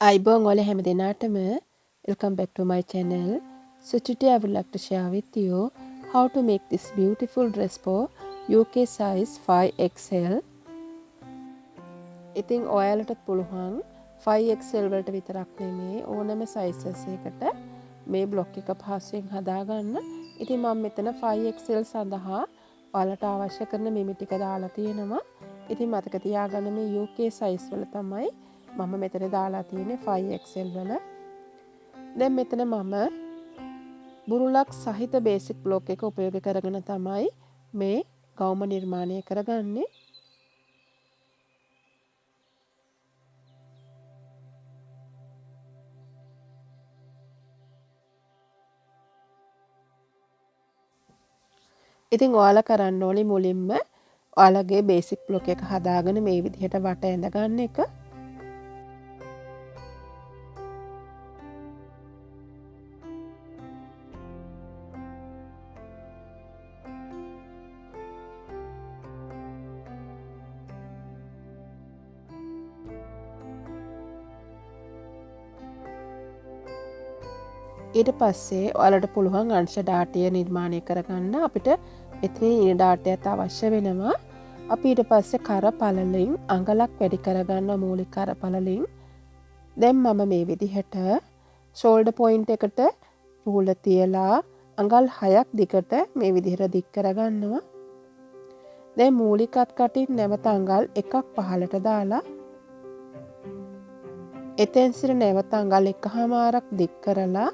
Aibong ole හැම දෙනාටම welcome back to my channel. So today I would like to share with you how to make this beautiful dress for UK size 5XL. ඉතින් ඔයාලටත් පුළුවන් 5XL වලට විතරක් නෙමේ ඕනම sizes එකකට මේ බ්ලොක් එක පහසුවෙන් හදාගන්න. ඉතින් මම මෙතන 5XL සඳහා ඔයාලට අවශ්‍ය කරන මෙමි ටික දාලා තියෙනවා. ඉතින් මතක තියාගන්න මේ UK size වල තමයි මම මෙතන දාලා තියෙන්නේ 5XL වල. දැන් මෙතන මම බුරුලක් සහිත බේසික් බ්ලොක් එක උපයෝග කරගෙන තමයි මේ ගවුම නිර්මාණය කරගන්නේ. ඉතින් ඔයාලා කරන්න ඕනි මුලින්ම ඔයාලගේ බේසික් බ්ලොක් එක හදාගෙන මේ විදිහට වට ඇඳ ගන්න එක. ඊට පස්සේ ඔයාලට පුළුවන් අංශ ඩාටය නිර්මාණය කරගන්න. අපිට මෙතන ඉන ඩාටයත් අවශ්‍ය වෙනවා. අපි ඊට පස්සේ කර පළලින් අඟලක් වැඩි කරගන්න මූලික කර පළලින්. දැන් මම මේ විදිහට ෂෝල්ඩර් පොයින්ට් එකට රූල තියලා අඟල් 6ක් දිගට මේ විදිහට දික් කරගන්නවා. දැන් මූලික අත්කටින් නැවත අඟල් 1ක් පහළට දාලා එතෙන් සිට නැවත අඟල් 1මාරක් දික් කරලා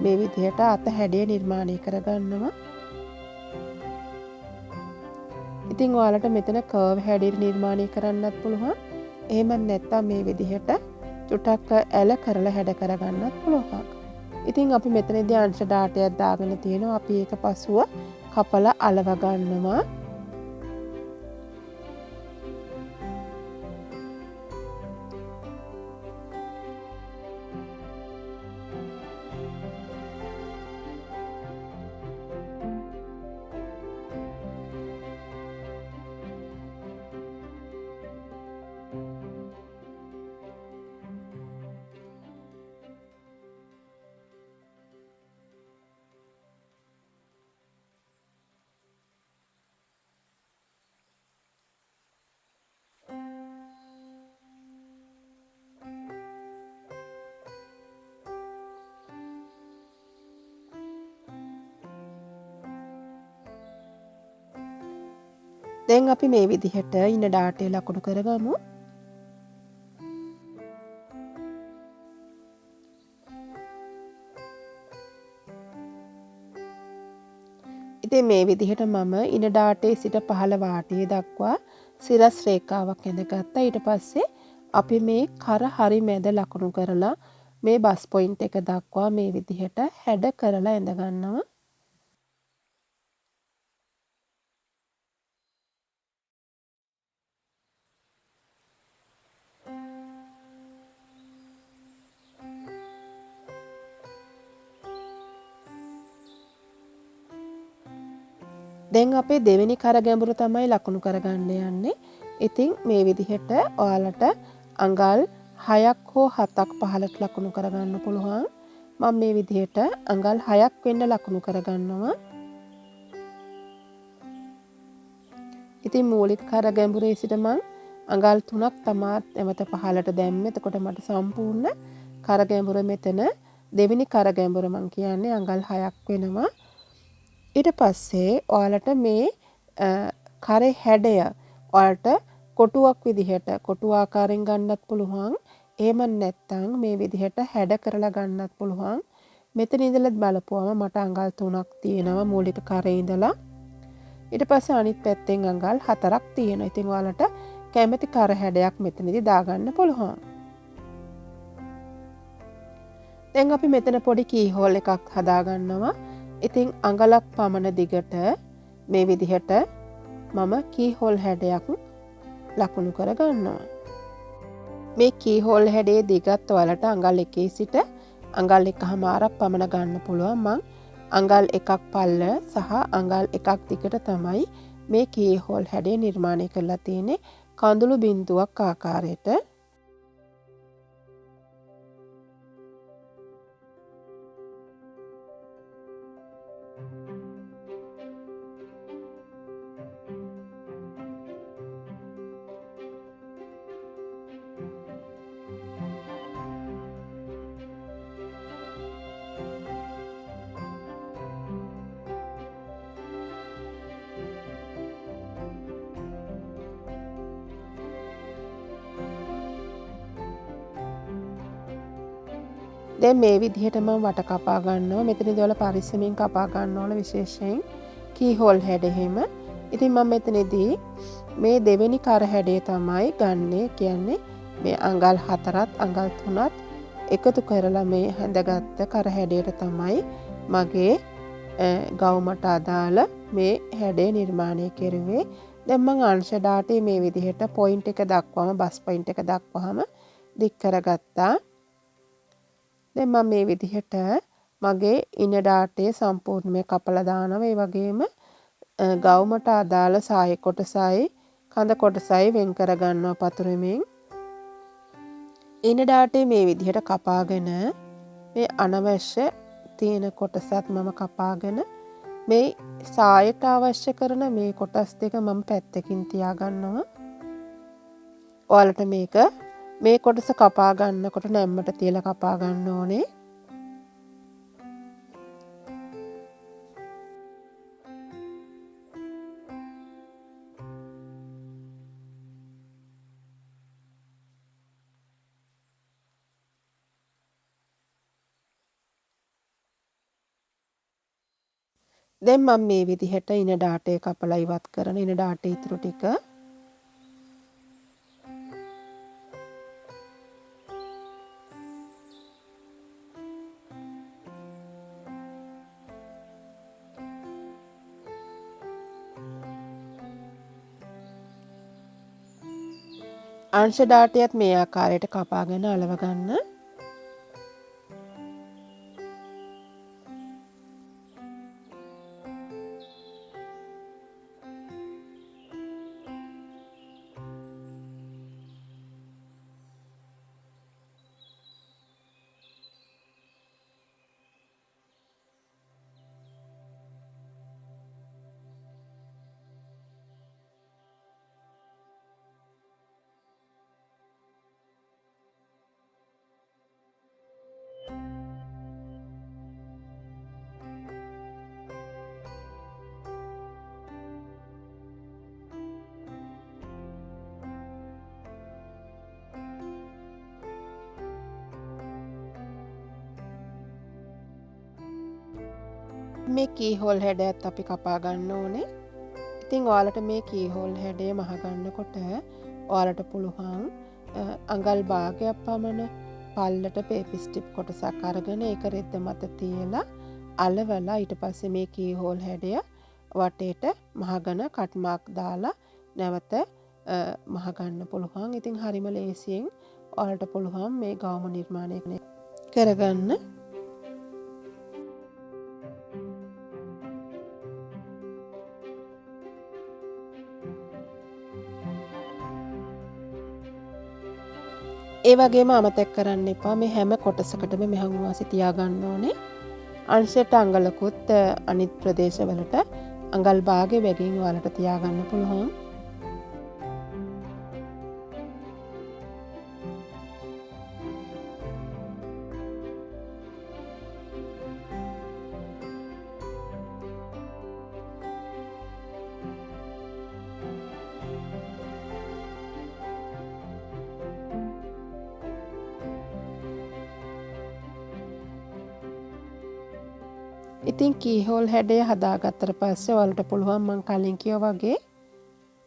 මේ විදිහට අත හැඩය නිර්මාණය කරගන්නවා. ඉතින් ඔයාලට මෙතන කර්ව් හැඩය නිර්මාණය කරන්නත් පුළුවන්. එහෙම නැත්නම් මේ විදිහට චුට්ටක් ඇල කරලා හැඩ කරගන්නත් පුළුවන්. ඉතින් අපි මෙතනදී අංශ ඩාටයක් දාගෙන තියෙනවා. අපි ඒක පසුව කපලා අලව ගන්නවා. දැන් අපි මේ විදිහට ඉන ඩාටය ලකුණු කරගමු. ඉතින් මේ විදිහට මම ඉන ඩාටේ සිට පහළ වාටය දක්වා සිරස් රේඛාවක් ඇඳගත්තා. ඊට පස්සේ අපි මේ කර හරි මැද ලකුණු කරලා මේ බස් පොයින්ට් එක දක්වා මේ විදිහට හැඩ කරලා ඇඳ ගන්නවා. දැන් අපේ දෙවෙනි කර ගැඹුර තමයි ලකුණු කරගන්න යන්නේ. ඉතින් මේ විදිහට ඔයාලට අඟල් 6ක් හෝ 7ක් පහළට ලකුණු කරගන්න පුළුවන්. මම මේ විදිහට අඟල් 6ක් වෙන්න ලකුණු කරගන්නවා. ඉතින් මූලික කර ගැඹුරේ සිට මම අඟල් 3ක් තමයි එමෙත පහළට දැම්මේ. එතකොට මට සම්පූර්ණ කර ගැඹුර මෙතන දෙවෙනි කර ගැඹුර මම කියන්නේ අඟල් 6ක් වෙනවා. ඊට පස්සේ ඔයාලට මේ කරේ හැඩය ඔයාලට කොටුවක් විදිහට කොටු ආකාරයෙන් ගන්නත් පුළුවන්. එහෙම නැත්නම් මේ විදිහට හැඩ කරලා ගන්නත් පුළුවන්. මෙතන ඉඳලා බලපුවම මට අඟල් 3ක් තියෙනවා මූලික කරේ ඉඳලා. ඊට පස්සේ අනිත් පැත්තෙන් අඟල් 4ක් තියෙනවා. ඉතින් ඔයාලට කැමති කර හැඩයක් මෙතනදී දාගන්න පුළුවන්. දැන් අපි මෙතන පොඩි කී හෝල් එකක් හදා ගන්නවා. ඉතින් අඟලක් පමණ දිගට මේ විදිහට මම කී හෝල් හැඩයක් ලකුණු කර ගන්නවා. මේ කී හෝල් හැඩයේ දිගත් ඔයාලට අඟල් 1 සිට අඟල් 1මාරක් පමණ ගන්න පුළුවන්. මම අඟල් 1ක් පල්ල සහ අඟල් 1ක් දිගට තමයි මේ කී හෝල් හැඩය නිර්මාණය කරලා තියෙන්නේ කඳුළු බිඳුවක් ආකාරයට. දැන් මේ විදිහට මම වට කපා ගන්නවා. මෙතනදී ඔයාලා පරිස්සමින් කපා ගන්න ඕන විශේෂයෙන් කී හෝල් හැඩ එහෙම. ඉතින් මම මෙතනදී මේ දෙවෙනි කර හැඩය තමයි ගන්නෙ. කියන්නේ මේ අඟල් 4ත් අඟල් 3ත් එකතු කරලා මේ හැඳගත්ත කර හැඩයට තමයි මගේ ගවුමට අදාළ මේ හැඩය නිර්මාණය කෙරුවේ. දැන් මම අංශ ඩාටේ මේ විදිහට පොයින්ට් එක දක්වාම බස් පොයින්ට් එක දක්වාම දික් කරගත්තා. දැන් මම මේ විදිහට මගේ ඉන ඩාටේ සම්පූර්ණයෙන්ම කපලා දානවා. ඒ වගේම ගවුමට අදාළ සාය කොටසයි කඳ කොටසයි වෙන් කර ගන්නවා පතුරෙමින්. ඉන ඩාටේ මේ විදිහට කපාගෙන මේ අනවශ්‍ය තියෙන කොටසත් මම කපාගෙන මේ සායට අවශ්‍ය කරන මේ කොටස් දෙක මම පැත්තකින් තියා ගන්නවා. ඔයාලට මේ කොටස කපා ගන්නකොට නැම්මට තියලා කපා ගන්න ඕනේ. දැන් මම මේ විදිහට ඉන ඩාටේ කපලා ඉවත් කරන ඉන ඩාටේ ඉතුරු ටික අංශ ඩාටයත් මේ ආකාරයට කපාගෙන අලව ගන්න. මේ කී හෝල් හැඩයත් අපි කපා ගන්න ඕනේ. ඉතින් ඔයාලට මේ කී හෝල් හැඩය මහ ගන්නකොට ඔයාලට පුළුවන් අඟල් භාගයක් පමණ පල්ලට පේපර් ස්ටිප් කොටසක් අරගෙන ඒක රෙද්ද මත තියලා අලවලා ඊට පස්සේ මේ කී හෝල් හැඩය වටේට මහගෙන කට් මාක් දාලා නැවත මහගන්න පුළුවන්. ඉතින් හරිම ලේසියෙන් ඔයාලට පුළුවන් මේ ගවුම නිර්මාණය කරගන්න. ඒ වගේම අමතක කරන්න එපා මේ හැම කොටසකටම මෙහඟු වාසි තියා ගන්න ඕනේ. අංශයට අඟලකුත් අනිත් ප්‍රදේශවලට අඟල් භාගෙ වැඩියෙන් ඔයාලට තියා ගන්න පුළුවන්. ඉතින් කීහෝල් හැඩය හදාගත්තට පස්සේ ඔයාලට පුළුවන් මම කලින් කිව්වා වගේ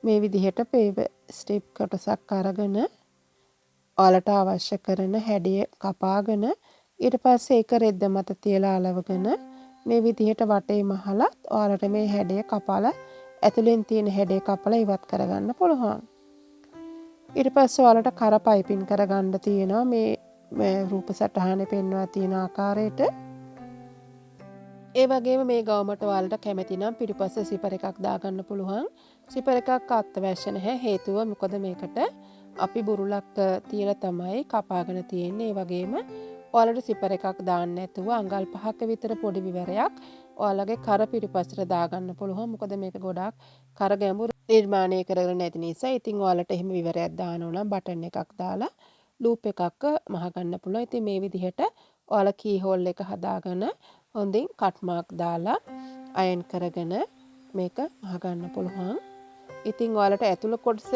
මේ විදිහට පේපර් ස්ට්‍රිප් කොටසක් අරගෙන ඔයාලට අවශ්‍ය කරන හැඩය කපාගෙන ඊට පස්සේ ඒක රෙද්ද මත තියලා අලවගෙන මේ විදිහට වටේ මහලත් ඔයාලට මේ හැඩය කපලා ඇතුලෙන් තියෙන හැඩය කපලා ඉවත් කරගන්න පුළුවන්. ඊට පස්සේ ඔයාලට කර පයිපින් කරගන්න තියෙනවා මේ රූප සටහනේ පෙන්වා තියෙන ආකාරයට. ඒ වගේම මේ ගවුමට ඔයාලට කැමති නම් පිටිපස්ස සිපර් එකක් දාගන්න පුළුවන්. සිපර් එකක් අත්‍යවශ්‍ය නැහැ. හේතුව මොකද මේකට අපි බුරුලක් තියලා තමයි කපාගෙන තියෙන්නේ. ඒ වගේම ඔයාලට සිපර් එකක් දාන්න නැතුව අඟල් 5ක විතර පොඩි විවරයක් ඔයාලගේ කර පිටිපස්සට දාගන්න පුළුවන්. මොකද මේක ගොඩාක් කර ගැඹුරු නිර්මාණය කරගෙන නැති නිසා. ඉතින් ඔයාලට එහෙම විවරයක් දාන්න ඕන නම් බටන් එකක් දාලා ලූප් එකක් මහගන්න පුළුවන්. ඉතින් මේ විදිහට ඔයාලා කී හෝල් එක හදාගෙන හොඳින් කට් මාක් දාලා අයන් කරගෙන මේක මහගන්න පුළුවන්. ඉතින් ඔයාලට ඇතුළ කොටස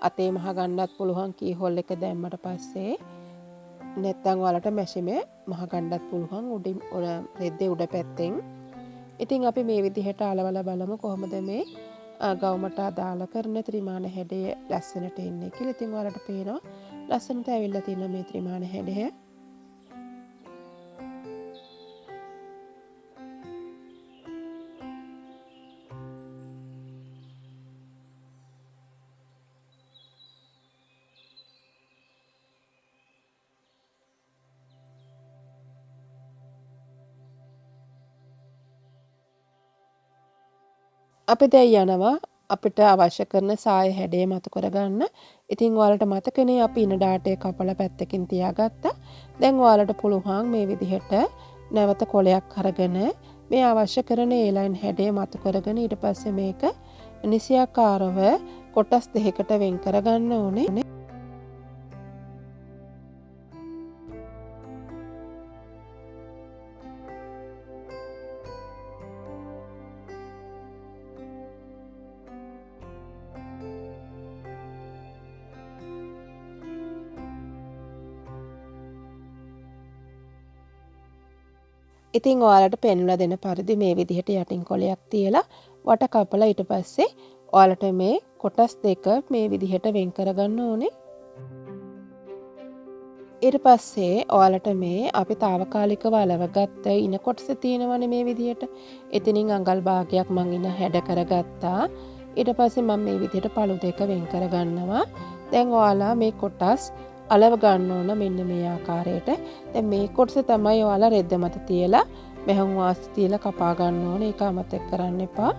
අතේ මහගන්නත් පුළුවන් කී හෝල් එක දැම්මට පස්සේ. නැත්තම් ඔයාලට මැෂිමේ මහ ගන්නත් පුළුවන් උඩින් රෙද්දේ උඩ පැත්තෙන්. ඉතින් අපි මේ විදිහට අලවලා බලමු කොහොමද මේ ගවුමට අදාළ කරන ත්‍රිමාණ හැඩය ලස්සනට එන්නේ කියලා. ඉතින් ඔයාලට පේනවා ලස්සනට ඇවිල්ලා තියෙන මේ ත්‍රිමාණ හැඩය. අපි දැන් යනවා අපිට අවශ්‍ය කරන සාය හැඩය මතු කරගන්න. ඉතින් ඔයාලට මතකනේ අපි ඉන ඩාටේ කපලා පැත්තකින් තියාගත්තා. දැන් ඔයාලට පුළුවන් මේ විදිහට නැවත කොලයක් අරගෙන මේ අවශ්‍ය කරන A-line හැඩය මතු කරගෙන ඊට පස්සේ මේක නිසියාකාරව කොටස් දෙකකට වෙන් කරගන්න ඕනේ. ඉතින් ඔයාලට පෙන්වලා දෙන පරිදි මේ විදිහට යටින් කොලයක් තියලා වට කපලා ඊට පස්සේ ඔයාලට මේ කොටස් දෙක මේ විදිහට වෙන් කරගන්න ඕනේ. ඊට පස්සේ ඔයාලට මේ අපි తాවකාලිකව අලවගත්ත ඉන කොටස තියෙනවනේ මේ විදිහට. එතනින් අඟල් භාගයක් මම ඉන හැඩ කරගත්තා. ඊට පස්සේ මම මේ විදිහට පළු දෙක වෙන් කරගන්නවා. දැන් ඔයාලා මේ කොටස් අලව ගන්න ඕන මෙන්න මේ ආකාරයට. දැන් මේ කොටස තමයි ඔයාලා රෙද්ද මත තියලා මෙහුම් වාසි තියලා කපා ගන්න ඕනේ. ඒක අමතක කරන්න එපා.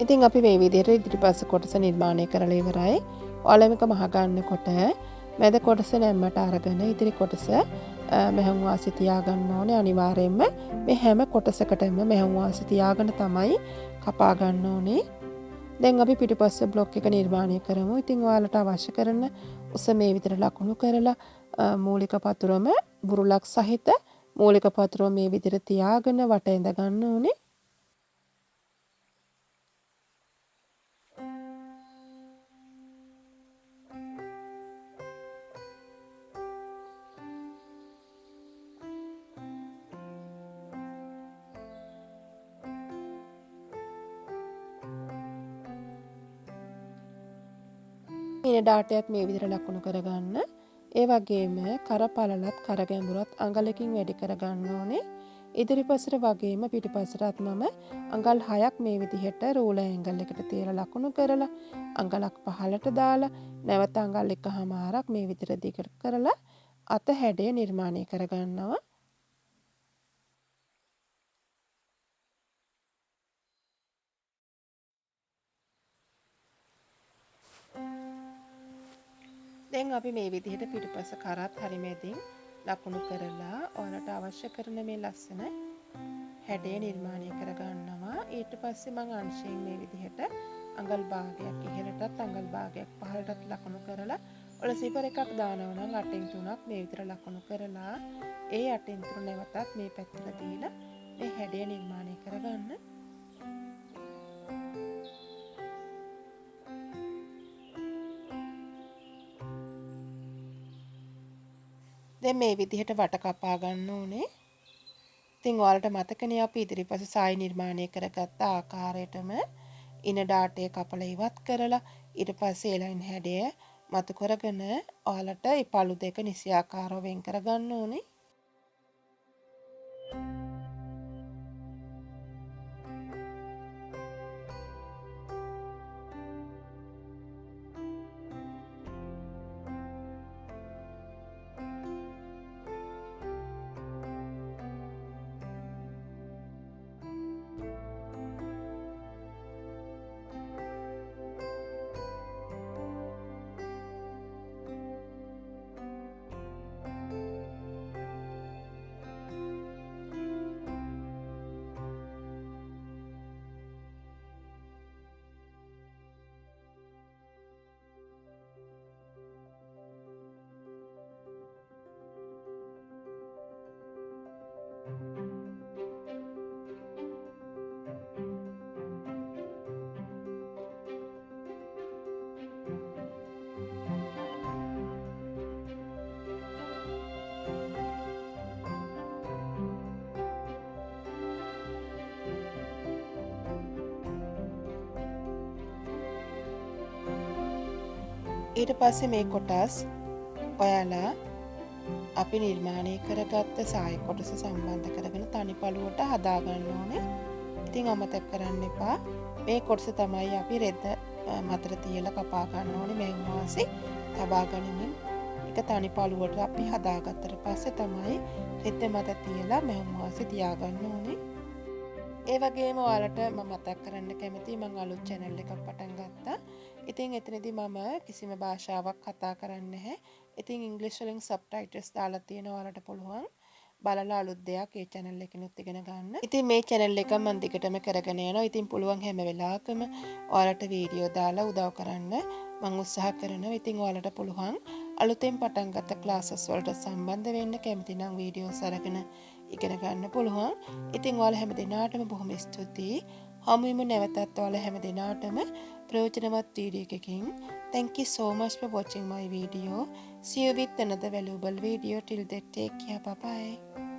ඉතින් අපි මේ විදිහට ඉදිරිපස්ස කොටස නිර්මාණය කරලා ඉවරයි. ඔයාලා මේක මහ ගන්නකොට මැද කොටස නැම්මට අරගෙන ඉතිරි කොටස මෙහුම් වාසි තියාගන්න ඕනේ. අනිවාර්යයෙන්ම මේ හැම කොටසකටම මෙහුම් වාසි තියාගෙන තමයි කපා ගන්න ඕනේ. දැන් අපි පිටිපස්ස බ්ලොක් එක නිර්මාණය කරමු. ඉතින් ඔයාලට අවශ්‍ය කරන උස මේ විතර ලකුණු කරලා මූලික පතුරම බුරුලක් සහිත මූලික පතුරම මේ විදිහට තියාගෙන වට ඇඳ ගන්න ඕනේ. ඉන ඩාටයක් මේ විදිහට ලකුණු කරගන්න. ඒ වගේම කරපළලත් කරගැඹුරත් අඟලකින් වැඩි කරගන්න ඕනේ. ඉදිරිපසට වගේම පිටිපසටත් මම අඟල් 6ක් මේ විදිහට රූලර් ඇන්ගල් එකට තියලා ලකුණු කරලා අඟලක් පහළට දාලා නැවත අඟල් 1/2ක් මේ විදිහට දිගට කරලා අත හැඩය නිර්මාණය කරගන්නවා. දැන් අපි මේ විදිහට පිටිපස්ස කරත් හරි මැදින් ලකුණු කරලා ඔයාලට අවශ්‍ය කරන මේ ලස්සන හැඩය නිර්මාණය කරගන්නවා. ඊට පස්සේ මම අංශයෙන් මේ විදිහට අඟල් භාගයක් ඉහළටත් අඟල් භාගයක් පහළටත් ලකුණු කරලා ඔල සිපර් එකක් දානවා නම් 8න් 3ක් මේ විතර ලකුණු කරලා ඒ 8න් 3 නැවතත් මේ පැත්තට දීලා මේ හැඩය නිර්මාණය කරගන්න. දැන් මේ විදිහට වට කපා ගන්න ඕනේ. ඉතින් ඔයාලට මතකනේ අපි ඉදිරිපස සායි නිර්මාණය කරගත්ත ආකාරයටම ඉන ඩාටේ කපලා ඉවත් කරලා ඊට පස්සේ A-line හැඩය මතු කරගෙන ඔයාලට මේ පළු දෙක නිසියාකාරව වෙන් කරගන්න ඕනේ. ඊට පස්සේ මේ කොටස් ඔයාලා අපි නිර්මාණය කරගත්ත සාය කොටස සම්බන්ධ කරගෙන තනිපළුවට හදාගන්න ඕනේ. ඉතින් අමතක කරන්න එපා. මේ කොටස තමයි අපි රෙද්ද මතර තියලා කපා ගන්න ඕනේ. මෙහෙම වාසේ තබා ගනිමින් එක තනිපළුවට අපි හදාගත්තට පස්සේ තමයි රෙද්ද මත තියලා මෙහෙම වාසේ තියාගන්න ඕනේ. ඒ වගේම ඔයාලට මම මතක් කරන්න කැමතියි මම අලුත් channel එකක් පටන් ගත්තා. ඉතින් එතනදී මම කිසිම භාෂාවක් කතා කරන්නේ නැහැ. ඉතින් ඉංග්‍රීසි වලින් සබ්ටයිටල්ස් දාලා තියෙනවා ඔයාලට පුළුවන් බලලා අලුත් දෙයක් ඒ channel එකෙනුත් ඉගෙන ගන්න. ඉතින් මේ channel එක මම දිගටම කරගෙන යනවා. ඉතින් පුළුවන් හැම වෙලාවකම ඔයාලට වීඩියෝ දාලා උදව් කරන්න මම උත්සාහ කරනවා. ඉතින් ඔයාලට පුළුවන් අලුතෙන් පටන් ගත්ත ක්ලාසස් වලට සම්බන්ධ වෙන්න කැමති නම් වීඩියෝස් අරගෙන ඉගෙන ගන්න පුළුවන්. ඉතින් ඔයාලා හැම දිනාටම බොහොම ස්තුතියි. හමුවෙමු නැවතත් ඔයාලා හැම දිනාටම ප්‍රයෝජනවත් වීඩියෝ එකකින්. Thank you so much for watching my video. See you with another valuable video. Till then, take care. Bye bye.